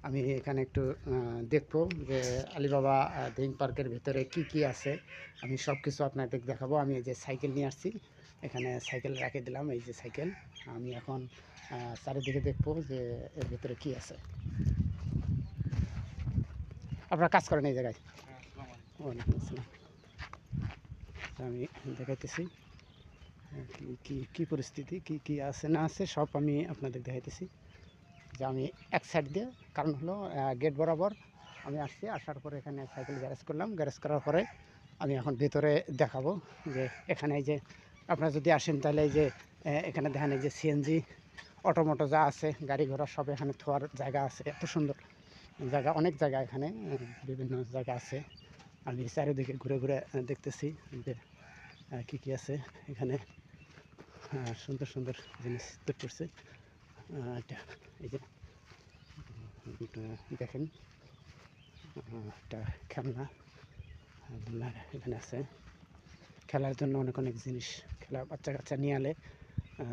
আমি এখানে একটু দেখবো যে আলিবাবা থিম পার্কের ভিতরে কি কি আছে। আমি সব কিছু আপনাদের দেখাবো। আমি এই যে সাইকেল নিয়ে আসছি, এখানে সাইকেল রেখে দিলাম। এই যে সাইকেল, আমি এখন চারিদিকে দেখবো যে এর ভিতরে কি আছে। আপনারা কাজ করেন এই জায়গায়? ওয়ালাইকুম আসসালাম। আমি দেখাইতেছি কি কি কি পরিস্থিতি, কি কি আছে না আছে সব আমি আপনাদের দেখাইতেছি। যে আমি এক সাইড দিয়ে, কারণ হলো গেট বরাবর আমি আসছি, আসার পরে এখানে সাইকেল গ্যারেজ করলাম। গ্যারেজ করার পরে আমি এখন ভিতরে দেখাবো যে এখানে এই যে আপনারা যদি আসেন তাহলে এই যে এখানে দেখেন এই যে সিএনজি অটোমোটো যা আছে, গাড়ি ঘোড়া সব এখানে থোয়ার জায়গা আছে। এত সুন্দর জায়গা, অনেক জায়গা এখানে বিভিন্ন জায়গা আছে। আমি চারিদিকে ঘুরে ঘুরে দেখতেছি যে কী কী আছে এখানে। সুন্দর সুন্দর জিনিস তৈরি করছে। এটা এই যে দেখেন, একটা খেলনা এখানে আছে। খেলার জন্য অনেক অনেক জিনিস, খেলা বাচ্চা কাচ্চা নিয়ে এলে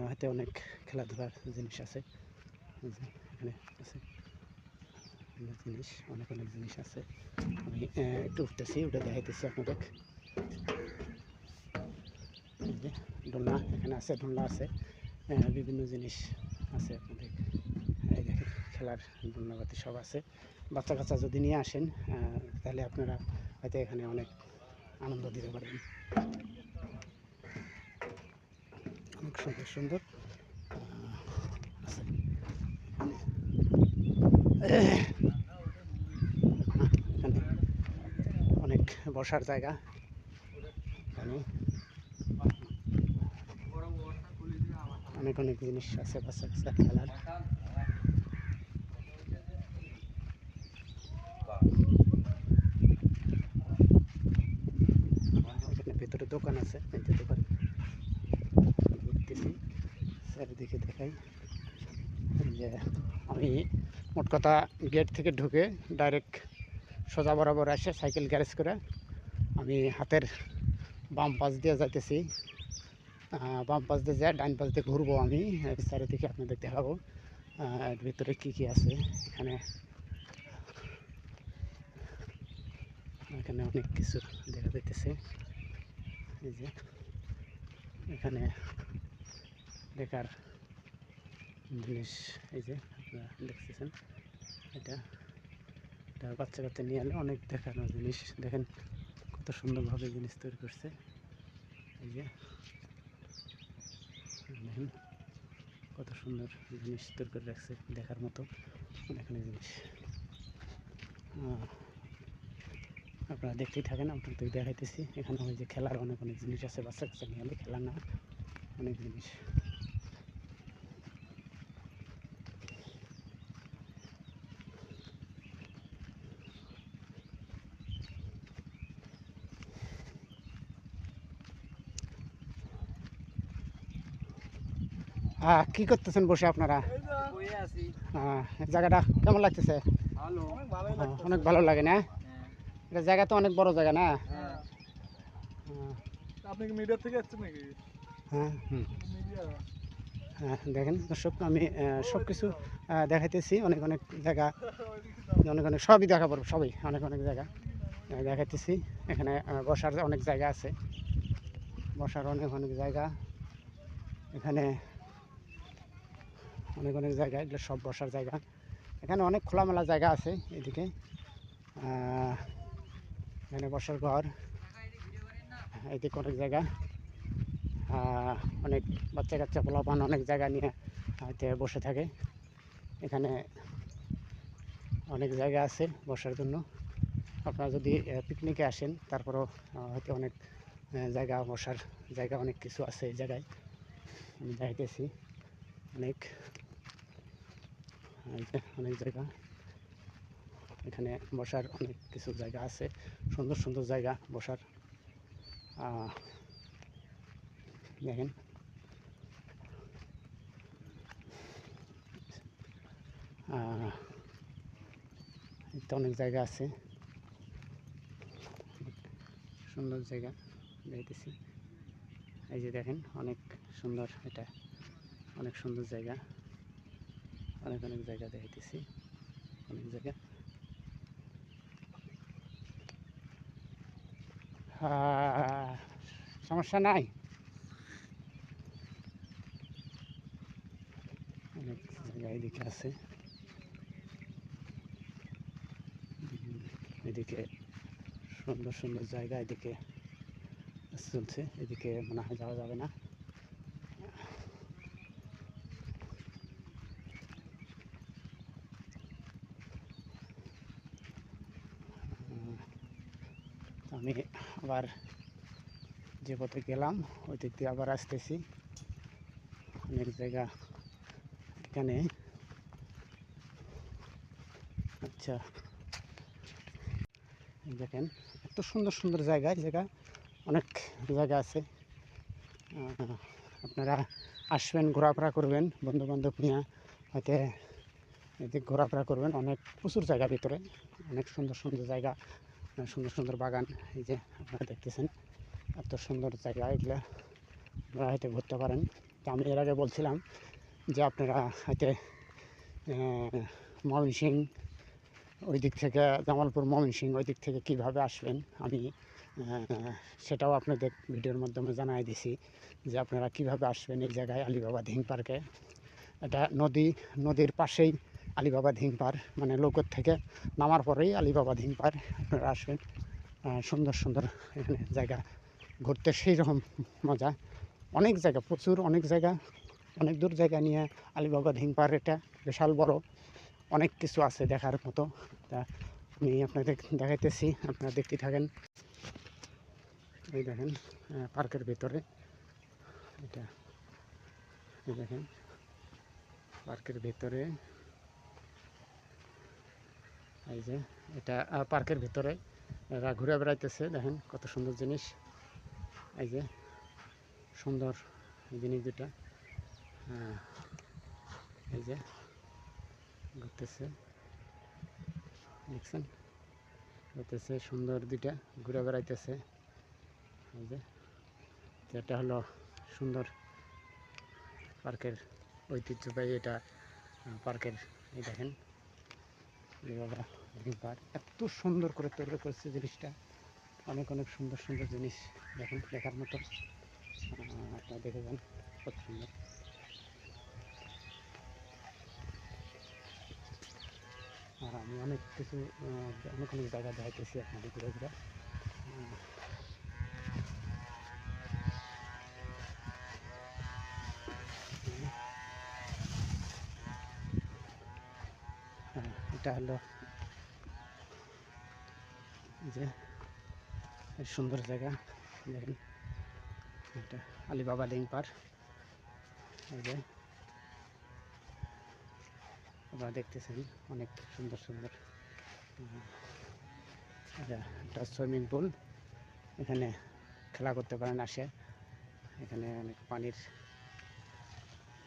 হাতে অনেক খেলাধুলার জিনিস আছে। এখানে আছে জিনিস, অনেক অনেক জিনিস আছে। আমি একটু উঠতেছি, উঠে দেখাইতেছি আপনাদের। এই যে দোলনা এখানে আছে, দোলনা আছে, বিভিন্ন জিনিস আছে আপনাদের। এই দেখেন খেলার দোলনাপাতি সব আছে। বাচ্চা কাচ্চা যদি নিয়ে আসেন তাহলে আপনারা হয়তো এখানে অনেক আনন্দ দিতে পারবেন। অনেক সুন্দর সুন্দর আছে এখানে, অনেক বসার জায়গা এখানে, অনেক অনেক জিনিস আছে বাচ্চা কাচ্চা খেলার। এখানে ভেতরে দোকান আছে, এই যে দোকান দেখতেছি, চারিদিকে দেখাই। যে আমি মোট কথা গেট থেকে ঢুকে ডাইরেক্ট সোজা বরাবর আসে সাইকেল গ্যারেজ করে আমি হাতের বাম পাশ দিয়ে যাইতেছি। বাম পাশ দিয়ে যায় ডান পাশ দিয়ে ঘুরবো। আমি চারিদিকে আপনাদের দেখাবো এর ভিতরে কী কী আছে। এখানে এখানে অনেক কিছু দেখা যাইতেছে। এই যে এখানে দেখার জিনিস, এই যে আপনারা দেখতেছেন, এটা এটা বাচ্চা কাচ্চা নিয়ে এলে অনেক দেখানোর জিনিস। দেখেন কত সুন্দরভাবে জিনিস তৈরি করছে। এই যে দেখেন কত সুন্দর জিনিস তৈরি করে রাখছে, দেখার মতো অনেক অনেক জিনিস। আপনারা দেখতেই থাকেন, আপনাদের দেখাইতেছি। এখানে ওই যে খেলার অনেক অনেক জিনিস আছে, বাচ্চা কাচ্চা নিয়ে এলে খেলার না অনেক জিনিস। কি করতেছেন বসে আপনারা? জায়গাটা কেমন লাগতেছে? অনেক ভালো লাগে না? এটা জায়গা তো অনেক বড় জায়গা না? আপনি কি মিডিয়া থেকে আসছেন নাকি? হ্যাঁ, হ্যাঁ দেখেন দর্শক, আমি সব কিছু দেখাইতেছি। অনেক অনেক জায়গা, অনেক অনেক সবই দেখা পড়বে, সবই অনেক অনেক জায়গা দেখাইতেছি। এখানে বসার অনেক জায়গা আছে, বসার অনেক অনেক জায়গা এখানে, অনেক অনেক জায়গা, এগুলো সব বসার জায়গা। এখানে অনেক খোলামেলা জায়গা আছে। এদিকে এখানে বসার ঘর, এদিকে অনেক জায়গা, অনেক বাচ্চা কাচ্চা পোলাপান অনেক জায়গা নিয়ে হয়তো বসে থাকে। এখানে অনেক জায়গা আছে বসার জন্য। আপনারা যদি পিকনিকে আসেন তারপরেও হয়তো অনেক জায়গা, বসার জায়গা অনেক কিছু আছে এই জায়গায়। আমি দেখাইতেছি অনেক, অনেক জায়গা এখানে বসার অনেক কিছু জায়গা আছে, সুন্দর সুন্দর জায়গা বসার। দেখেন তো অনেক জায়গা আছে, সুন্দর জায়গা দেখতেছি। এই যে দেখেন অনেক সুন্দর, এটা অনেক সুন্দর জায়গা, অনেক অনেক জায়গা দেখতেছি, অনেক জায়গা। সমস্যা নাই, অনেক জায়গা এদিকে আছে। এদিকে সুন্দর সুন্দর জায়গা এদিকে চলছে, এদিকে মনে হয় যাওয়া যাবে না। আমি আবার যে পথে গেলাম ওই দিক দিয়ে আবার আসতেছি। অনেক জায়গা এখানে। আচ্ছা, দেখেন এত সুন্দর সুন্দর জায়গা, অনেক জায়গা আছে। আপনারা আসবেন, ঘোরাফেরা করবেন বন্ধু বান্ধব নিয়ে, হয়তো এদিকে ঘোরাফেরা করবেন। অনেক প্রচুর জায়গা ভিতরে, অনেক সুন্দর সুন্দর জায়গা, সুন্দর সুন্দর বাগান। এই যে আপনারা দেখতেছেন এত সুন্দর জায়গা, এগুলো আপনারা হয়তো ঘুরতে পারেন। তো আমি এর আগে বলছিলাম যে আপনারা হয়তো ময়মনসিংহ ওই দিক থেকে, জামালপুর ময়মনসিংহ ওই দিক থেকে কীভাবে আসবেন আমি সেটাও আপনাদের ভিডিওর মাধ্যমে জানাই দিছি যে আপনারা কীভাবে আসবেন এই জায়গায় আলিবাবা দিহিং পার্কে। এটা নদীর পাশেই আলিবাবা দিহিং পার্ক, মানে লৌকর থেকে নামার পরেই আলিবাবা দিহিং পার্ক। আপনারা আসবেন, সুন্দর সুন্দর এখানে জায়গা ঘুরতে সেই রকম মজা। অনেক জায়গা, প্রচুর অনেক জায়গা, অনেক দূর জায়গা নিয়ে আলিবাবা দিহিং পার্ক। এটা বিশাল বড়, অনেক কিছু আছে দেখার মতো। তা আমি আপনাদের দেখাইতেছি, আপনারা দেখতে থাকেন। এই দেখেন পার্কের ভিতরে, এটা এই দেখেন পার্কের ভিতরে, এই যে এটা পার্কের ভিতরে এরা ঘুরে বেড়াইতেছে। দেখেন কত সুন্দর জিনিস, এই যে সুন্দর জিনিস দুটা, এই যে ঘুরতেছে, দেখছেন ঘুরতেছে সুন্দর দুইটা ঘুরে বেড়াইতেছে। এই যে এটা হলো সুন্দর পার্কের ঐতিহ্যবাহী, এটা পার্কের। এই দেখেন বাবা পার্ক এত সুন্দর করে তৈরি করছে জিনিসটা, অনেক অনেক সুন্দর সুন্দর জিনিস দেখেন, দেখার মতো। আপনারা দেখে যান কত সুন্দর। আর আমি অনেক কিছু অনেক অনেক জায়গা দেখাইতেছি আপনাদের ঘুরে ঘুরে। এটা হলো যে সুন্দর জায়গা, দেখেন এটা আলিবাবা দিহিং পার্ক। এই যে আপনারা দেখতেছেন অনেক সুন্দর সুন্দর। এটা সুইমিং পুল, এখানে খেলা করতে পারেন আসে। এখানে অনেক পানির,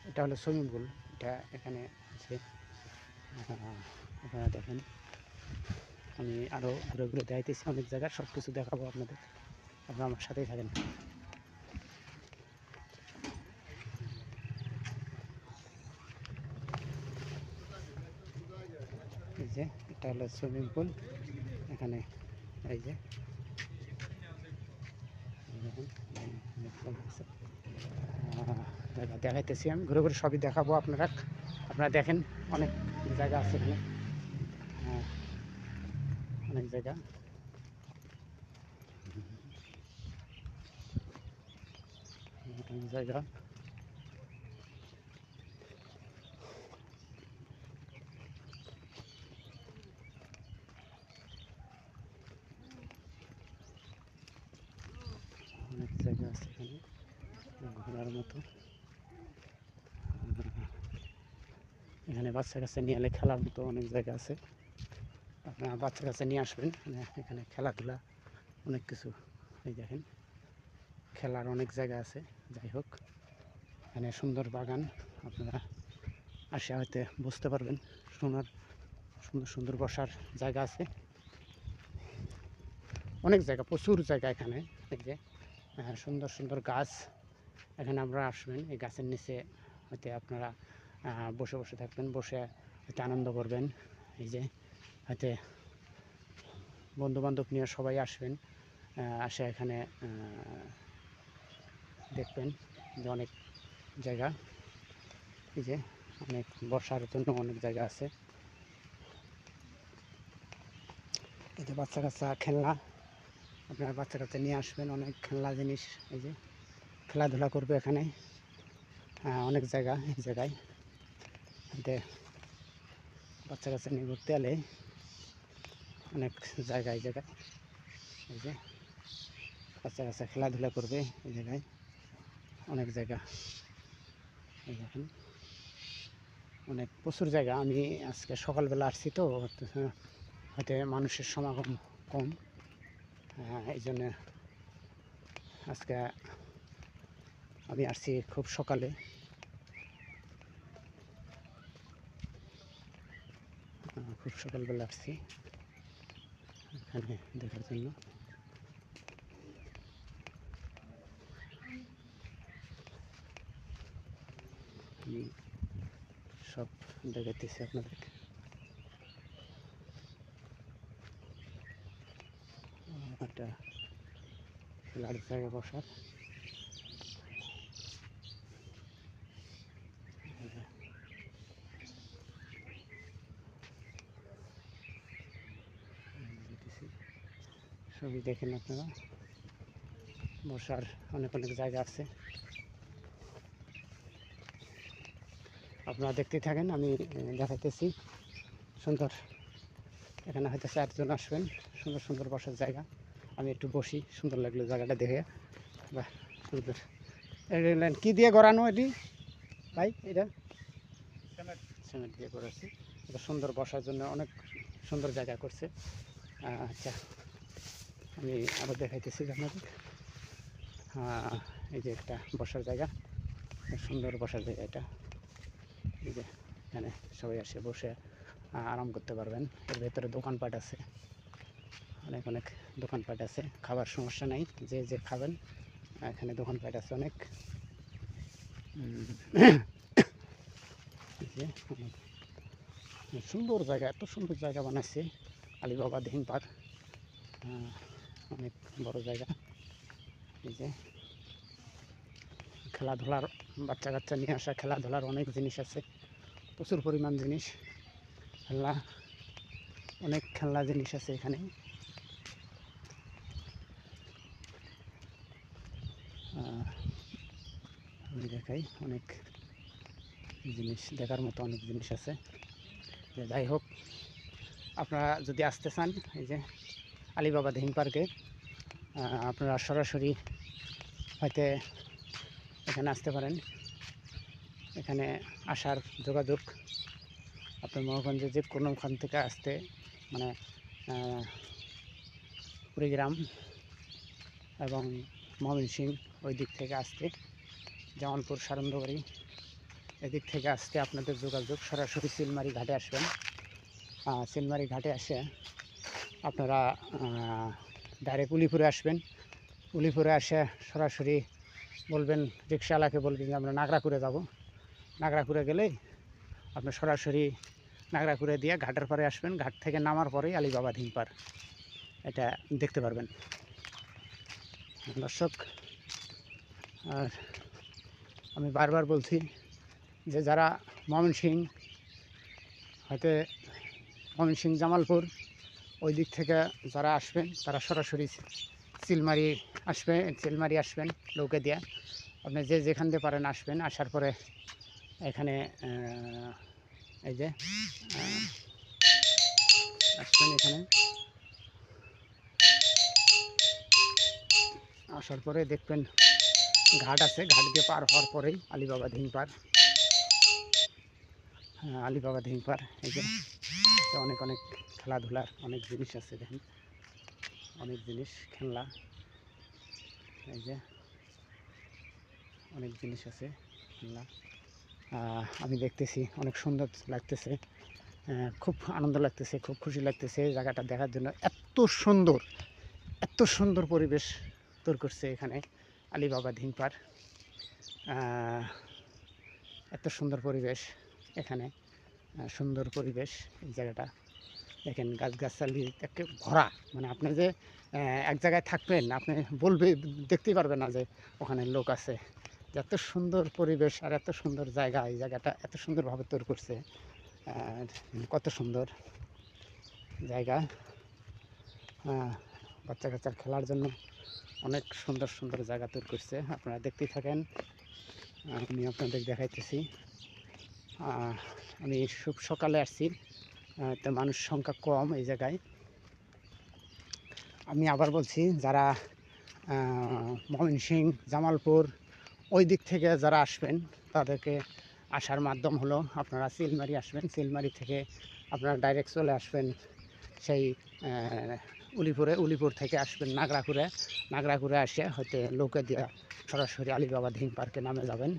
এটা হলো সুইমিং পুল, এটা এখানে আছে। আপনারা দেখেন, আমি আরও ঘুরে ঘুরে দেখাইতেছি অনেক জায়গা, সব কিছু দেখাবো আপনাদের, আপনারা আমার সাথেই থাকেন। এই যে এটা হলো সুইমিং পুল, এখানে এই যে দেখাইতেছি আমি ঘুরে ঘুরে, সবই দেখাবো আপনারা দেখেন। অনেক জায়গা আছে এখানে, অনেক জায়গা, অনেক জায়গা। অনেক জায়গা আছে এখানে ঘোরার মতো। এখানে বাচ্চা কাচ্চা নিয়ে এলে খেলার মতো অনেক জায়গা আছে, আপনারা বাচ্চা কাচ্চা নিয়ে আসবেন। এখানে খেলাধুলা অনেক কিছু, এই দেখেন খেলার অনেক জায়গা আছে। যাই হোক, এখানে সুন্দর বাগান, আপনারা আসে হয়তো বুঝতে পারবেন। সুন্দর সুন্দর সুন্দর বসার জায়গা আছে, অনেক জায়গা, প্রচুর জায়গা এখানে। এই যে সুন্দর সুন্দর গাছ, এখানে আপনারা আসবেন, এই গাছের নিচে হয়তো আপনারা বসে বসে থাকবেন, বসে হয়তো আনন্দ করবেন। এই যে হয়তো বন্ধুবান্ধব নিয়ে সবাই আসবেন, আসে এখানে দেখবেন যে অনেক জায়গা, এই যে অনেক বসার জন্য অনেক জায়গা আছে। এই যে বাচ্চা কাচ্চা খেলনা, আপনার বাচ্চা কাচ্চা নিয়ে আসবেন, অনেক খেলনা জিনিস, এই যে খেলাধুলা করবে এখানে। অনেক জায়গা এই জায়গায় বাচ্চা কাচ্চা নিয়ে ঘুরতে এলে অনেক জায়গা এই জায়গায়, এই যে বাচ্চা কাচ্চা খেলাধুলা করবে এই জায়গায়, অনেক জায়গা এই দেখেন, অনেক প্রচুর জায়গা। আমি আজকে সকালবেলা আসছি তো, হয়তো মানুষের সমাগম কম, এই জন্য আজকে আমি আসছি খুব সকালে। খুব সকালবেলা আসছি এখানে দেখার জন্য। আমি সব দেখাইতেছি আপনাদের। একটা খেলার জায়গা বসার, সবই দেখেন আপনারা, বসার অনেক অনেক জায়গা আছে। আপনারা দেখতেই থাকেন, আমি দেখাইতেছি। সুন্দর, এখানে হয়তো 4 জন আসবেন, সুন্দর সুন্দর বসার জায়গা। আমি একটু বসি, সুন্দর লাগলো জায়গাটা দেখে। বাহ, সুন্দর। কি দিয়ে গড়ানো এটি ভাই? এটা সিমেন্ট দিয়ে করেছে। এটা সুন্দর বসার জন্য অনেক সুন্দর জায়গা করছে। আচ্ছা, আমি আরও দেখাইতেছি আপনাদের। এই যে একটা বসার জায়গা, সুন্দর বসার জায়গা এটা। এই যে এখানে সবাই আসে বসে আরাম করতে পারবেন। এর ভেতরে দোকানপাট আছে, অনেক অনেক দোকানপাট আছে, খাবার সমস্যা নাই, যে যে খাবেন এখানে দোকানপাট আছে অনেক। সুন্দর জায়গা, এত সুন্দর জায়গা বানাইছে আলিবাবা দিহিং পার্ক, অনেক বড় জায়গা। এই যে খেলাধুলার, বাচ্চা কাচ্চা নিয়ে আসা খেলাধুলার অনেক জিনিস আছে, প্রচুর পরিমাণ জিনিস, খেলনা, অনেক খেলনা জিনিস আছে এখানে। আমি দেখাই, অনেক জিনিস দেখার মতো অনেক জিনিস আছে। যাই হোক, আপনারা যদি আসতে চান এই যে আলিবাবা দিহিং পার্কে, আপনারা সরাসরি হয়তো এখানে আসতে পারেন। এখানে আসার যোগাযোগ আপনার মহাগঞ্জে যে কোনোখান থেকে আসতে, মানে কুড়িগ্রাম এবং ময়মনসিংহ ওই দিক থেকে আসতে, জামালপুর সারন্দবাড়ি এদিক থেকে আসতে আপনাদের যোগাযোগ সরাসরি চিলমারি ঘাটে আসবেন। চিলমারি ঘাটে আসে আপনারা ডাইরেক্ট উলিপুরে আসবেন। উলিপুরে আসে সরাসরি বলবেন, রিক্সাওয়ালাকে বলবেন যে আমরা নাগরাকুড়ে যাব। নাগরাকুড়ে গেলেই আপনি সরাসরি নাগরাকুড়ে দিয়ে ঘাটের পরে আসবেন। ঘাট থেকে নামার পরেই আলিবাবা দিহিং পার্ক এটা দেখতে পারবেন দর্শক। আর আমি বারবার বলছি যে যারা ময়মনসিংহ, হয়তো ময়মনসিংহ জামালপুর ওই দিক থেকে যারা আসবেন তারা সরাসরি চিলমারি চিলমারি আসবেন নৌকা দিয়ে। আপনি যে যেখান দিয়ে পারেন আসবেন, আসার পরে এখানে এই যে আসবেন, এখানে আসার পরে দেখবেন ঘাট আছে, ঘাট দিয়ে পার হওয়ার পরেই Alibaba Dihing park. Alibaba Dihing park, এই যে অনেক অনেক খেলাধুলার অনেক জিনিস আছে, দেখেন অনেক জিনিস খেলনা, এই যে অনেক জিনিস আছে খেলনা। আমি দেখতেছি অনেক সুন্দর লাগতেছে, খুব আনন্দ লাগতেছে, খুব খুশি লাগতেছে জায়গাটা দেখার জন্য। এত সুন্দর পরিবেশ তৈরি করছে এখানে আলিবাবা দিহিং পার্ক। এত সুন্দর পরিবেশ এখানে, সুন্দর পরিবেশ এই জায়গাটা। দেখেন গাছগাছালি একে ভরা, মানে আপনি যে এক জায়গায় থাকবেন আপনি বলবে দেখতেই পারবেন না যে ওখানে লোক আছে। এত সুন্দর পরিবেশ আর এত সুন্দর জায়গা, এই জায়গাটা এত সুন্দরভাবে তৈরি করছে। আর কত সুন্দর জায়গা, বাচ্চা কাচ্চার খেলার জন্য অনেক সুন্দর সুন্দর জায়গা তৈরি করছে। আপনারা দেখতেই থাকেন, আমি আপনাদের দেখাইতেছি। আমি খুব সকালে আসছি, তো মানুষ সংখ্যা কম এই জায়গায়। আমি আবার বলছি, যারা ময়মনসিংহ, জামালপুর ওই দিক থেকে যারা আসবেন তাদেরকে আসার মাধ্যম হলো আপনারা চিলমারি আসবেন। চিলমারি থেকে আপনারা ডাইরেক্ট চলে আসবেন সেই উলিপুর থেকে আসবেন নাগরাকুড়ে আসে হয়তো নৌকা দিয়ে সরাসরি আলীবাবা ধিং পার্কে নামে যাবেন।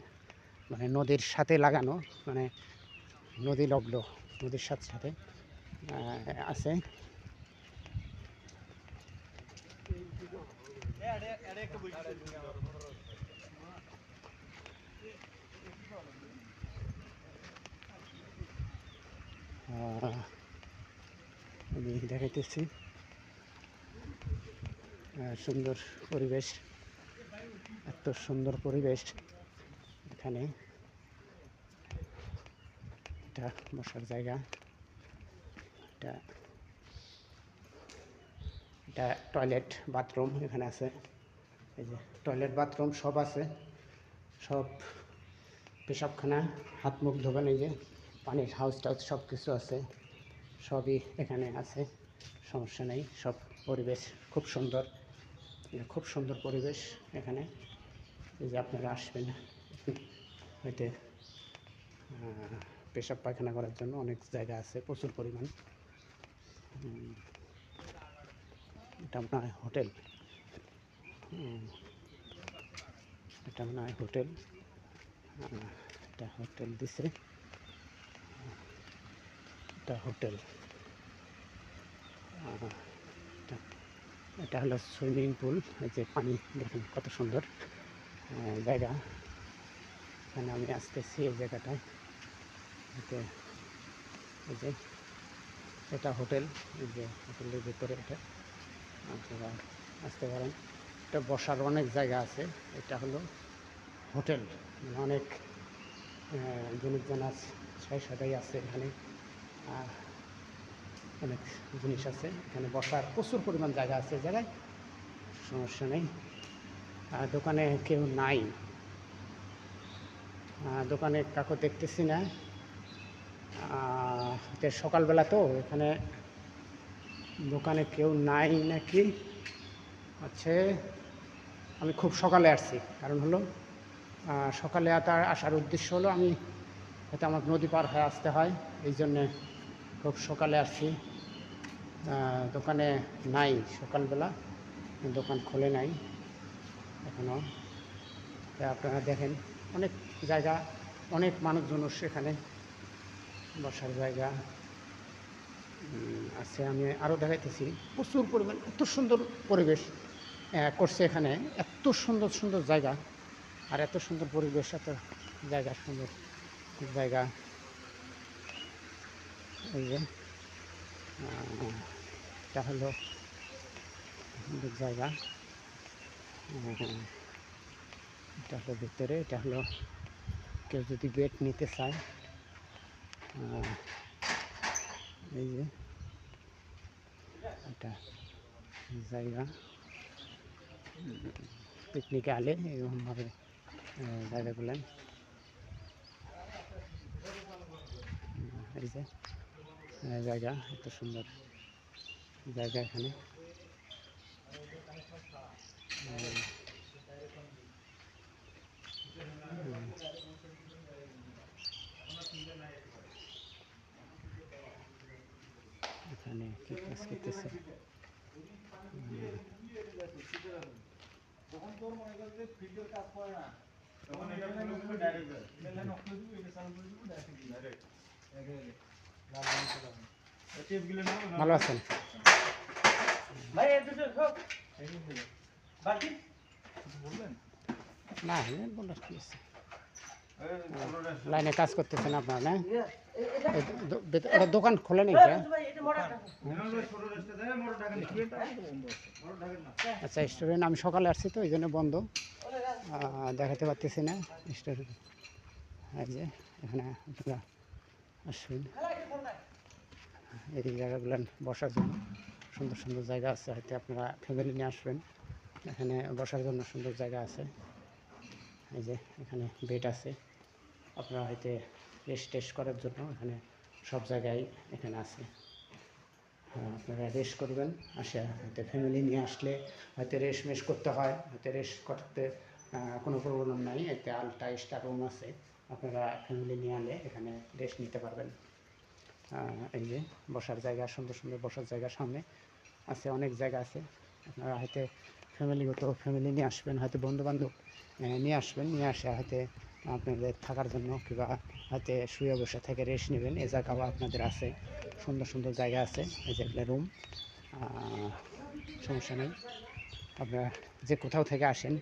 মানে নদীর সাথে লাগানো, মানে নদী লগ্ন, নদীর সাথে সাথে আছে। আমি দেখাইতেছি সুন্দর পরিবেশ, এত সুন্দর পরিবেশ এখানে। এটা বসার জায়গা, এটা টয়লেট বাথরুম এখানে আছে। এই যে টয়লেট বাথরুম সব আছে, সব পেশাবখানা, হাত মুখ ধোবেন, এই যে পানির হাউস টাউস সব কিছু আছে, সবই এখানে আছে, সমস্যা নেই। সব পরিবেশ খুব সুন্দর, খুব সুন্দর পরিবেশ এখানে। এই যে আপনারা আসবেন হয়তো পেশাব পায়খানা করার জন্য অনেক জায়গা আছে, প্রচুর পরিমাণ। এটা মনে হয় হোটেল, এটা মনে হয় হোটেল, এটা হোটেল দিছে, এটা হোটেল। এটা হলো সুইমিং পুল, এই যে পানি দেখুন কত সুন্দর জায়গা। এখানে আমি আসতেছি এই জায়গাটায়, এই যে এটা হোটেল, এই যে হোটেলের ভিতরে এটা আপনারা আসতে পারেন। এটা বসার অনেক জায়গা আছে, এটা হলো হোটেল, অনেক জিনিসজন আছে, সাদাই আছে এখানে, অনেক জিনিস আছে এখানে, বসার প্রচুর পরিমাণ জায়গা আছে এই জায়গায়, সমস্যা নেই। দোকানে কেউ নাই, দোকানে কাকু দেখতেছি না, সকালবেলা তো এখানে দোকানে কেউ নাই নাকি আছে। আমি খুব সকালে আসছি, কারণ হলো সকালে আসার উদ্দেশ্য হলো আমি হয়তো আমার নদী পার হয়ে আসতে হয়, এই জন্যে খুব সকালে আসছি। দোকানে নাই, সকালবেলা দোকান খোলে নাই এখনও। আপনারা দেখেন অনেক জায়গা, অনেক মানুষজন সেখানে বসার জায়গা আছে। আমি আরও দেখাইতেছি, প্রচুর পরিমাণ এত সুন্দর পরিবেশ করছে এখানে, এত সুন্দর সুন্দর জায়গা আর এত সুন্দর পরিবেশ, এত জায়গা, সুন্দর জায়গা। এই যে এটা হলো সুন্দর জায়গা, এটা হলো ভিতরে, এটা হলো কেউ যদি বেড নিতে চায়, এই যে এটা জায়গা, পিকনিকে আলে এরকমভাবে জায়গাগুলো। এই যে জায়গা, এত সুন্দর জায়গা এখানে। এখানে কি কাজ করতেছে, ভালো আছেন? না বলার কি আছে, লাইনে কাজ করতেছেন আপনারা না? দোকান খোলে নাকি? আচ্ছা, স্টুডেন্ট আমি সকালে আসছি তো এই জন্য বন্ধ, দেখাতে পারতেছি না স্টুডেন্ট। এই যে এখানে আপনারা আসবেন, এই জায়গাগুলো বসার জন্য সুন্দর সুন্দর জায়গা আছে, হয়তো আপনারা ফ্যামিলি নিয়ে আসবেন, এখানে বসার জন্য সুন্দর জায়গা আছে। এই যে এখানে বেড আছে, আপনারা হয়তো রেস্ট টেস্ট করার জন্য এখানে সব জায়গায় এখানে আছে। আপনারা রেস্ট করবেন, আসে হয়তো ফ্যামিলি নিয়ে আসলে হয়তো রেস্ট মেশ করতে হয়, হয়তো রেস্ট করতে কোনো প্রবলেম নাই, এতে আলটা এক্সট্রা রুম আছে, আপনারা ফ্যামিলি নিয়ে আনলে এখানে রেস্ট নিতে পারবেন। এই যে বসার জায়গা, সুন্দর সুন্দর বসার জায়গা সামনে আছে, অনেক জায়গা আছে। আপনারা হয়তো ফ্যামিলি নিয়ে আসবেন, হয়তো বন্ধুবান্ধব নিয়ে আসবেন, নিয়ে আসে হয়তো আপনাদের থাকার জন্য কিংবা হয়তো শুয়ে বসে থেকে রেস্ট নেবেন, এ জায়গাও আপনাদের আছে, সুন্দর সুন্দর জায়গা আছে। এই যে একটা রুম, সমস্যা নেই, আপনারা যে কোথাও থেকে আসেন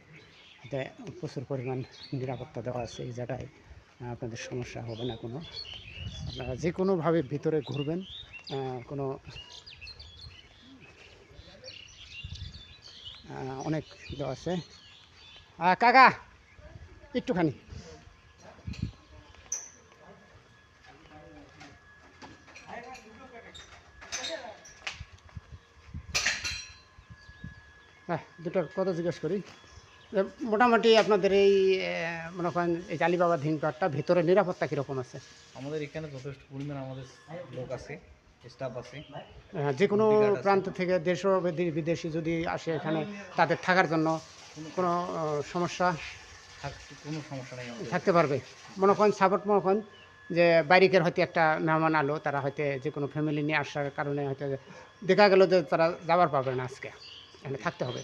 এতে প্রচুর পরিমাণ নিরাপত্তা দেওয়া আছে, এই জায়গায় আপনাদের সমস্যা হবে না কোনো। আপনারা যে কোনোভাবে ভিতরে ঘুরবেন, কোনো অনেক দেওয়া আছে। কাকা একটুখানি দুটোর কথা জিজ্ঞেস করি। মোটামুটি আপনাদের এই মনে করেন এই জালিবাবা ধিনপাটটা ভেতরে নিরাপত্তা কীরকম আছে? আমাদের এখানে যথেষ্ট পরিমাণ আমাদের লোক আছে, স্টাফ আছে, যে কোনো প্রান্ত থেকে দেশ ও বিদেশি যদি আসে এখানে তাদের থাকার জন্য কোনো সমস্যা কোনো সমস্যা নেই, থাকতে পারবে। মনে করেন সাপোর্ট, মনে করেন যে বাইরের হয়তো একটা মেহমান আলো, তারা হয়তো যে কোনো ফ্যামিলি নিয়ে আসার কারণে হয়তো দেখা গেল যে তারা যাবার পারবে না, আজকে এখানে থাকতে হবে,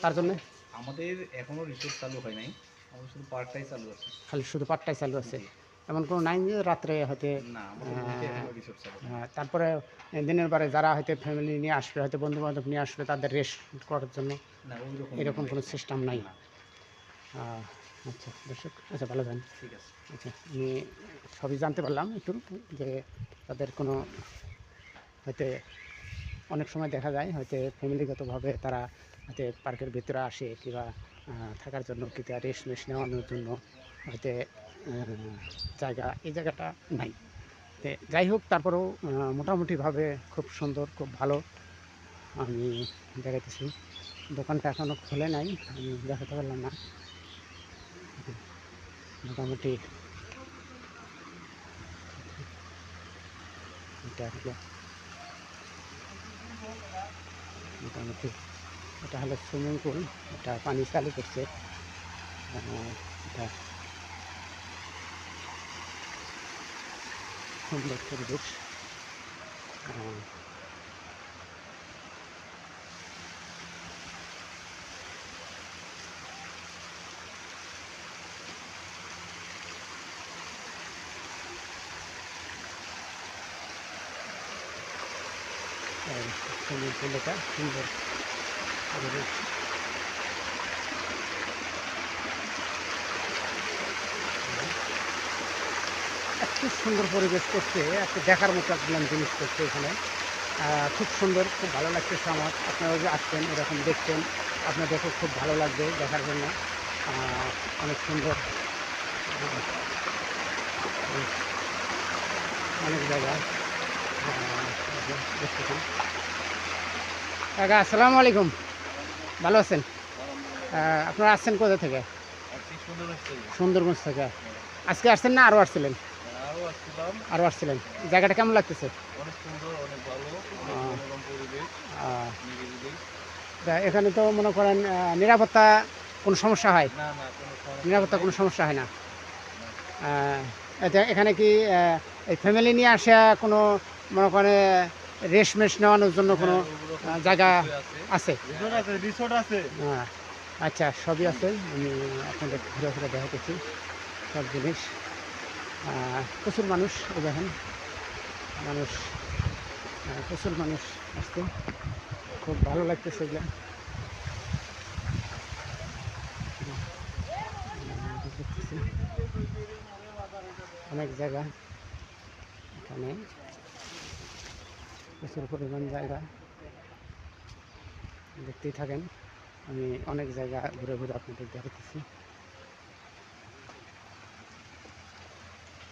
তার জন্য আমাদের এখনও রিসোর্ট চালু হয় নাই, আমাদের শুধু পার্টটাই চালু আছে, খালি শুধু পার্টটাই চালু আছে, এমন কোনো নাই যে রাত্রে হয়তো না রিসোর্ট চালু। তারপরে দিনের বারে যারা হয়তো ফ্যামিলি নিয়ে আসবে, হয়তো বন্ধু বান্ধব নিয়ে আসবে, তাদের রেস্ট করার জন্য না এরকম কোনো সিস্টেম নাই। আচ্ছা দর্শক, আচ্ছা ভালো যান, ঠিক আছে। আচ্ছা আমি সবই জানতে পারলাম একটু, যে তাদের কোনো হয়তো অনেক সময় দেখা যায় হয়তো ফ্যামিলিগতভাবে তারা হয়তো পার্কের ভিতরে আসে কিংবা থাকার জন্য কিংবা রেস্ট মেশ নেওয়ানোর জন্য হয়তো জায়গা, এই জায়গাটা নাই। তো যাই হোক, তারপরেও মোটামুটিভাবে খুব সুন্দর, খুব ভালো আমি দেখাইতেছি। দোকানটা এখনও খোলে নাই, আমি দেখাতে পারলাম না, মোটামুটি এটা হলো মোটামুটি এটা হলো সুইমিং পুল, এটা পানি চালু করছে, এটা সুন্দর পরিবেশ। সুইমিং পুল, এটা সুন্দর পরিবেশ। এত সুন্দর পরিবেশ করছে, একটা দেখার মতো একটা জিনিস করছে এখানে, খুব সুন্দর, খুব ভালো লাগতেছে আমার। আপনারা যে আসবেন এরকম দেখতেন, আপনাদেরকে খুব ভালো লাগবে দেখার জন্য, অনেক সুন্দর, অনেক জায়গা দেখতেছেন। কাকা আসসালামু আলাইকুম, ভালো আছেন? আপনারা আসছেন কোথা থেকে? সুন্দরগঞ্জ থেকে। আজকে আসছেন না আরও আসছিলেন? আরও আসছিলেন। জায়গাটা কেমন লাগতেছে? এখানে তো মনে করেন নিরাপত্তা কোনো সমস্যা হয়? নিরাপত্তা কোনো সমস্যা হয় না। এখানে কি এই ফ্যামিলি নিয়ে আসা কোনো মনে করেন রেস্ট মেশ নেওয়ানোর জন্য কোনো জায়গা আছে? রিসোর্ট আছে। আচ্ছা, সবই আছে, আমি আপনাদের ঘুরে ঘুরে দেখাতেছি সব জিনিস। প্রচুর মানুষ, দেখেন মানুষ, প্রচুর মানুষ আসছে, খুব ভালো লাগতেছে এগুলো। অনেক জায়গা এখানে প্রচুর পরিমাণ জায়গা, দেখতেই থাকেন। আমি অনেক জায়গা ঘুরে ঘুরে আপনাদের দেখাতেছি,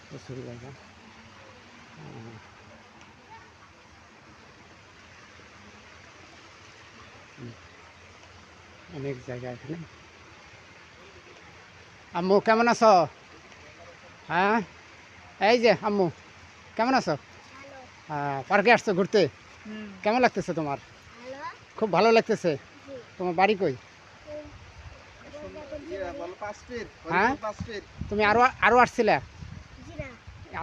প্রচুর জায়গা। অনেক জায়গা এখানে। আম্মু কেমন আছো? হ্যাঁ, এই যে আম্মু কেমন আছো? পার্কে আসছো ঘুরতে, কেমন লাগতেছে তোমার? খুব ভালো লাগতেছে। তোমার বাড়ি কই? হ্যাঁ, তুমি আরো আরো আসছিলে?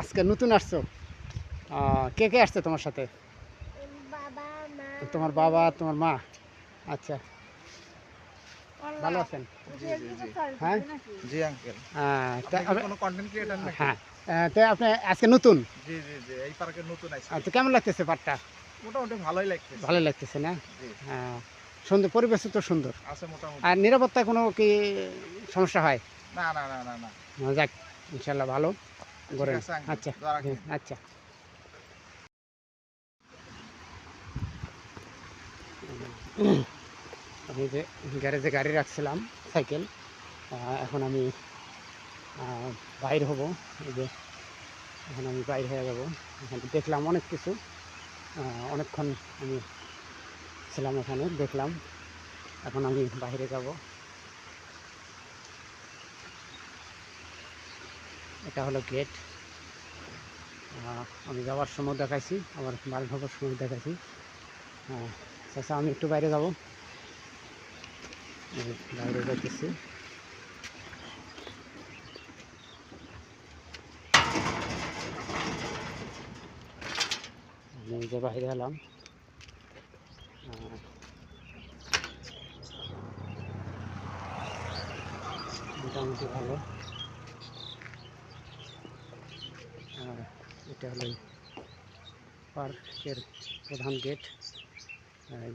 আজকে নতুন আসছো? কে কে আসছে তোমার সাথে? তোমার বাবা, তোমার মা? আচ্ছা, ভালো আছেন? হ্যাঁ জি আঙ্কেল। কোনো কন্টেন্ট ক্রিয়েটর নাকি? হ্যাঁ, তো আপনি আজকে নতুন? জি জি জি, এই পার্কে নতুন আইছি। আচ্ছা, কেমন লাগতেছে পার্কটা? মোটামুটি ভালোই লাগতেছে। ভালো লাগতেছে না? জি, হ্যাঁ, সুন্দর পরিবেশ তো সুন্দর। আছে মোটামুটি। আর নিরাপত্তায় কোনো কি সমস্যা হয়? না না না না না। যাক, ইনশাল্লাহ ভালো ঘোরেন। আছে আঙ্কেল, আচ্ছা, দোয়া রাখবেন। আচ্ছা। আমি যে গ্যারেজে গাড়ি রাখছিলাম সাইকেল, এখন আমি বাইর হব। এই যে এখন আমি বাইর হয়ে যাব। এখানে দেখলাম অনেক কিছু, অনেকক্ষণ আমি ছিলাম এখানে, দেখলাম। এখন আমি বাইরে যাব। এটা হলো গেট। আমি যাওয়ার সময় দেখাইছি, আমার বাড়ি হবার সময় দেখাইছি। আচ্ছা, আমি একটু বাইরে যাব, বাইরে যাইতেছি। আমি এই যে বাইরে এলাম। মোটামুটি ভালো। এটা হলো পার্কের প্রধান গেট,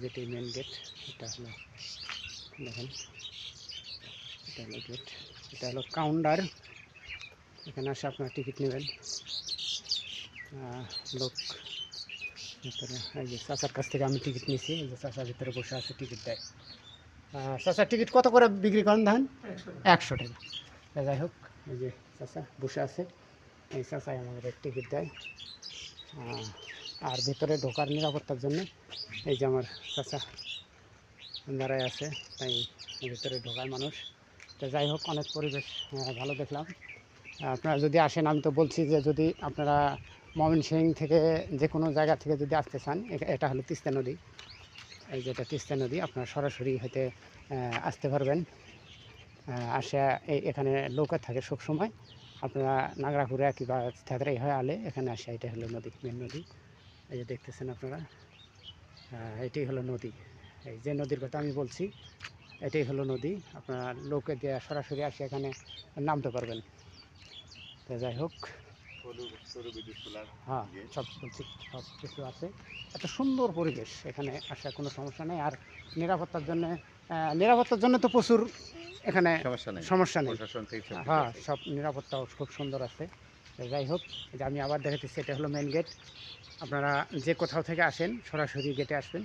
যেটি মেন গেট। এটা হলো, দেখেন, এটা হলো গেট। এটা হলো কাউন্টার। এখানে আসে আপনারা টিকিট নেবেন। লোক ভিতরে, এই যে চাচার কাছ থেকে আমি টিকিট নিয়েছি। এই যে চাচা ভিতরে বসে আছে, টিকিট দেয়। চাচার টিকিট কত করে বিক্রি করেন ধান? 100 টাকা। যাই হোক, এই যে চাচা বসে আছে, এই চাচাই আমাদের টিকিট দেয়। আর ভিতরে ঢোকার নিরাপত্তার জন্য এই যে আমার চাচা দাঁড়ায় আছে, তাই ভিতরে ঢোকায় মানুষ। তো যাই হোক, অনেক পরিবেশ ভালো দেখলাম। আপনারা যদি আসেন, আমি তো বলছি যে যদি আপনারা ময়মনসিংহ থেকে যে কোনো জায়গা থেকে যদি আসতে চান, এটা হলো তিস্তা নদী। এই যে এটা তিস্তা নদী, আপনারা সরাসরি হয়তো আসতে পারবেন। আসে এখানে নৌকা থাকে সবসময়। আপনারা নাগরাপুরে কিংবা থাকরাই হয়ে আলে এখানে আসে। এটা হলো নদী, মেন নদী। এই যে দেখতেছেন আপনারা, এটাই হলো নদী। এই যে নদীর কথা আমি বলছি, এটাই হলো নদী। আপনারা নৌকা দিয়ে সরাসরি আসে এখানে নামতে পারবেন। তো যাই হোক, হ্যাঁ, সব বলছি, সব কিছু আছে। এত সুন্দর পরিবেশ, এখানে আসা কোনো সমস্যা নেই। আর নিরাপত্তার জন্য তো প্রচুর এখানে সমস্যা নেই। হ্যাঁ, সব নিরাপত্তাও খুব সুন্দর আছে। যাই হোক, যে আমি আবার দেখাচ্ছি, এটা হলো মেন গেট। আপনারা যে কোথাও থেকে আসেন সরাসরি গেটে আসবেন,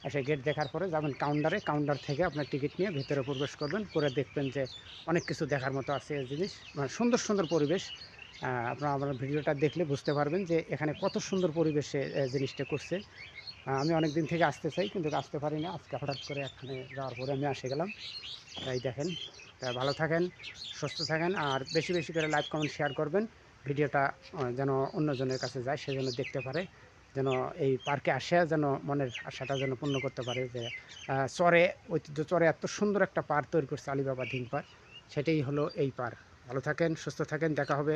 এসে গেট দেখার পরে যাবেন কাউন্টারে। কাউন্টার থেকে আপনার টিকিট নিয়ে ভিতরে প্রবেশ করবেন, করে দেখবেন যে অনেক কিছু দেখার মতো আছে এই জিনিস, মানে সুন্দর সুন্দর পরিবেশ। আপনারা আমার ভিডিওটা দেখলে বুঝতে পারবেন যে এখানে কত সুন্দর পরিবেশে জিনিসটা করছে। আমি অনেক দিন থেকে আসতে চাই, কিন্তু আসতে পারি না। আজকে হঠাৎ করে এখানে যাওয়ার পরে আমি এসে গেলাম। তাই দেখেন, তাই ভালো থাকেন, সুস্থ থাকেন, আর বেশি বেশি করে লাইক কমেন্ট শেয়ার করবেন। ভিডিওটা যেন অন্যজনের কাছে যায়, সেজন্য দেখতে পারে, যেন এই পার্কে আসে যেন মনের আশাটা যেন পূর্ণ করতে পারে। যে চরে, ঐতিহ্য চরে এত সুন্দর একটা পার্ক তৈরি করছে আলী বাবা ধিং পার্ক, সেটাই হলো এই পার্ক। ভালো থাকেন, সুস্থ থাকেন, দেখা হবে